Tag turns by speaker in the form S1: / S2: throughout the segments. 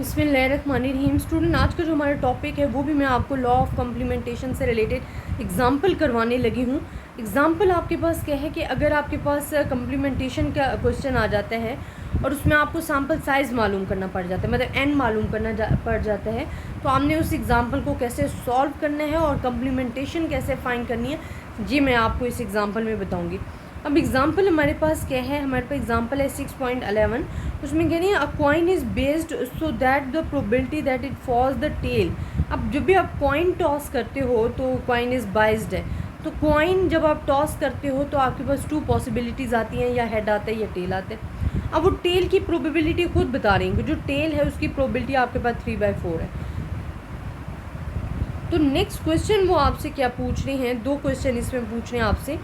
S1: बिस्मिल्लाहिर्रहमानिर्रहीम। स्टूडेंट, आज का जो हमारा टॉपिक है वो भी मैं आपको लॉ ऑफ कम्प्लीमेंटेशन से रिलेटेड एग्जांपल करवाने लगी हूँ। एग्जांपल आपके पास क्या है कि अगर आपके पास कम्प्लीमेंटेशन का क्वेश्चन आ जाता है और उसमें आपको सैम्पल साइज़ मालूम करना पड़ जाता है, मतलब n मालूम पड़ जाता है, तो आपने उस एग्ज़ाम्पल को कैसे सॉल्व करना है और कम्प्लीमेंटेशन कैसे फाइंड करनी है, जी मैं आपको इस एग्ज़ाम्पल में बताऊँगी। अब एग्ज़ाम्पल हमारे पास क्या है, हमारे पास एग्ज़ाम्पल है 6.11। उसमें कह रही है a coin is based so that the probability that it falls the tail. अब जब भी आप कॉइन टॉस करते हो तो कॉइन इज़ बाइज्ड है, तो कॉइन जब आप टॉस करते हो तो आपके पास 2 पॉसिबिलिटीज़ आती हैं, या हेड आता है या टेल आता है। अब वो टेल की प्रोबेबिलिटी खुद बता रही हैं कि जो टेल है उसकी प्रोबेबिलिटी आपके पास 3/4 है। तो नेक्स्ट क्वेश्चन वो आपसे क्या पूछ रहे हैं, 2 क्वेश्चन इसमें पूछ रहे हैं आपसे।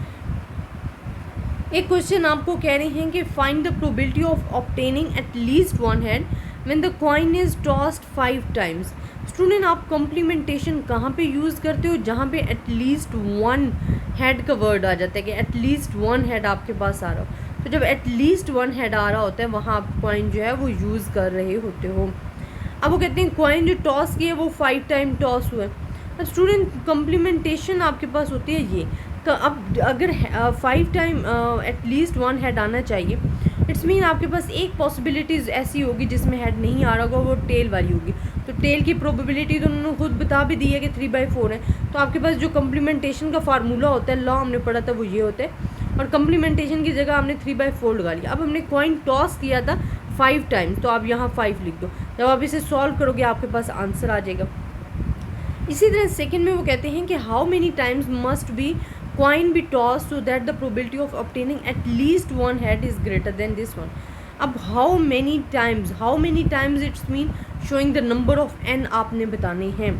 S1: एक क्वेश्चन आपको कह रहे हैं कि find the probability of obtaining at least one head when the coin is tossed 5 times. Student, आप कॉम्प्लीमेंटेशन कहाँ पे यूज़ करते हो? जहाँ पे एट लीस्ट वन हेड का वर्ड आ जाता है कि एट लीस्ट वन हेड आपके पास आ रहा हो, तो जब एट लीस्ट वन हेड आ रहा होता है वहाँ आप कॉइन जो है वो यूज़ कर रहे होते हो। अब वो कहते हैं कॉइन जो टॉस किए वो 5 टाइम टॉस हुए। अब स्टूडेंट, कम्प्लीमेंटेशन आपके पास होती है ये, अब अगर 5 टाइम एटलीस्ट वन हेड आना चाहिए, इट्स मीन आपके पास एक पॉसिबिलिटीज़ ऐसी होगी जिसमें हेड नहीं आ रहा होगा, वो टेल वाली होगी। तो टेल की प्रोबेबिलिटी तो उन्होंने खुद बता भी दी है कि 3/4 है। तो आपके पास जो कम्प्लीमेंटेशन का फार्मूला होता है, लॉ हमने पढ़ा था, वो ये होता है, और कम्प्लीमेंटेशन की जगह हमने 3/4 लगा लिया। अब हमने कॉइन टॉस किया था 5 टाइम्स, तो आप यहाँ 5 लिख दो। जब आप इसे सॉल्व करोगे आपके पास आंसर आ जाएगा। इसी तरह सेकंड में वो कहते हैं कि how many times must be coin be toss so that the probability of obtaining at least one head is greater than this one. अब how many times it's mean showing the number of n आपने बताने हैं।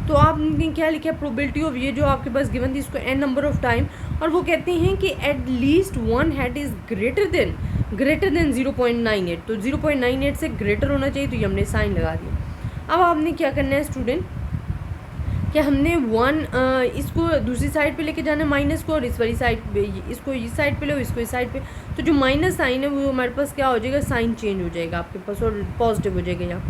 S1: तो आपने क्या लिखा है, probability of ये जो आपके पास गिवन थी इसको n नंबर ऑफ टाइम, और वो कहते हैं कि eight least one head is greater then 0.98। तो 0.98 से ग्रेटर होना चाहिए, तो ये हमने साइन लगा दिया। अब आपने क्या करना है स्टूडेंट, कि हमने इसको दूसरी साइड पे लेके जाना है माइनस को, और इस वाली साइड पे इसको इस साइड पे लो, इसको इस साइड पे। तो जो माइनस साइन है वो हमारे पास क्या हो जाएगा, साइन चेंज हो जाएगा आपके पास और पॉजिटिव हो जाएगा यहाँ।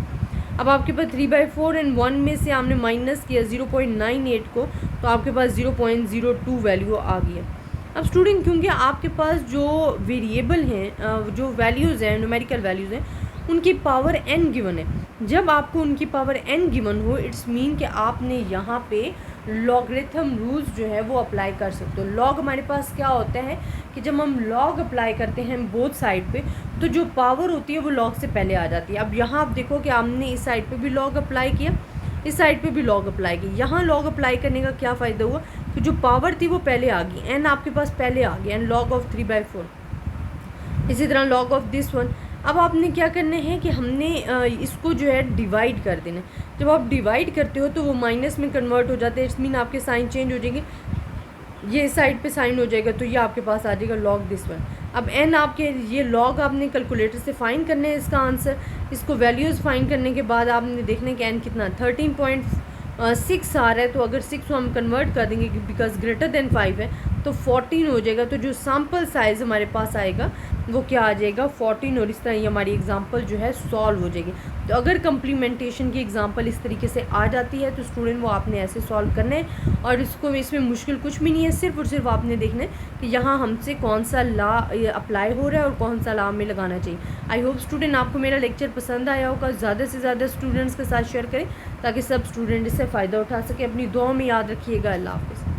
S1: अब आपके पास 3/4 एंड 1 में से आपने माइनस किया 0.98 को, तो आपके पास 0.02 वैल्यू आ गई है। अब स्टूडेंट, क्योंकि आपके पास जो वेरिएबल हैं, जो वैल्यूज़ हैं, न्यूमेरिकल वैल्यूज़ हैं, उनकी पावर n गिवन है। जब आपको उनकी पावर n गिवन हो, इट्स मीन कि आपने यहाँ पे लॉगरिथम रूल्स जो है वो अप्लाई कर सकते हो। लॉग हमारे पास क्या होता है कि जब हम लॉग अप्लाई करते हैं बोथ साइड पे, तो जो पावर होती है वो लॉग से पहले आ जाती है। अब यहाँ आप देखो कि हमने इस साइड पे भी लॉग अप्लाई किया, इस साइड पे भी लॉग अप्लाई की। यहाँ लॉग अप्लाई करने का क्या फ़ायदा हुआ कि जो पावर थी वो पहले आ गई, n आपके पास पहले आ गया, एंड लॉग ऑफ 3/4। इसी तरह लॉग ऑफ दिस वन। अब आपने क्या करना है कि हमने इसको जो है डिवाइड कर देना है। जब आप डिवाइड करते हो तो वो माइनस में कन्वर्ट हो जाते हैं, इट्स मीन आपके साइन चेंज हो जाएंगे, ये साइड पे साइन हो जाएगा, तो ये आपके पास आ जाएगा लॉग दिस वन। अब n आपके ये लॉग आपने कैलकुलेटर से फाइंड करना है इसका आंसर। इसको वैल्यूज़ फाइंड करने के बाद आपने देखना है कि n कितना 13.6 आ रहा है, तो अगर 6 को हम कन्वर्ट कर देंगे बिकॉज ग्रेटर देन 5 है तो 14 हो जाएगा। तो जो सैम्पल साइज़ हमारे पास आएगा वो क्या आ जाएगा, 14। और इस तरह ये हमारी एग्जांपल जो है सॉल्व हो जाएगी। तो अगर कम्प्लीमेंटेशन की एग्जांपल इस तरीके से आ जाती है तो स्टूडेंट वो आपने ऐसे सॉल्व करना है, और इसमें मुश्किल कुछ भी नहीं है, सिर्फ और सिर्फ आपने देखना है कि यहाँ हमसे कौन सा लॉ अप्लाई हो रहा है और कौन सा लॉ हमें लगाना चाहिए। आई होप स्टूडेंट आपको मेरा लेक्चर पसंद आया होगा। ज़्यादा से ज़्यादा स्टूडेंट्स के साथ शेयर करें ताकि सब स्टूडेंट इससे फ़ायदा उठा सके। अपनी दुआ में याद रखिएगा। अल्लाह हाफ़िज़।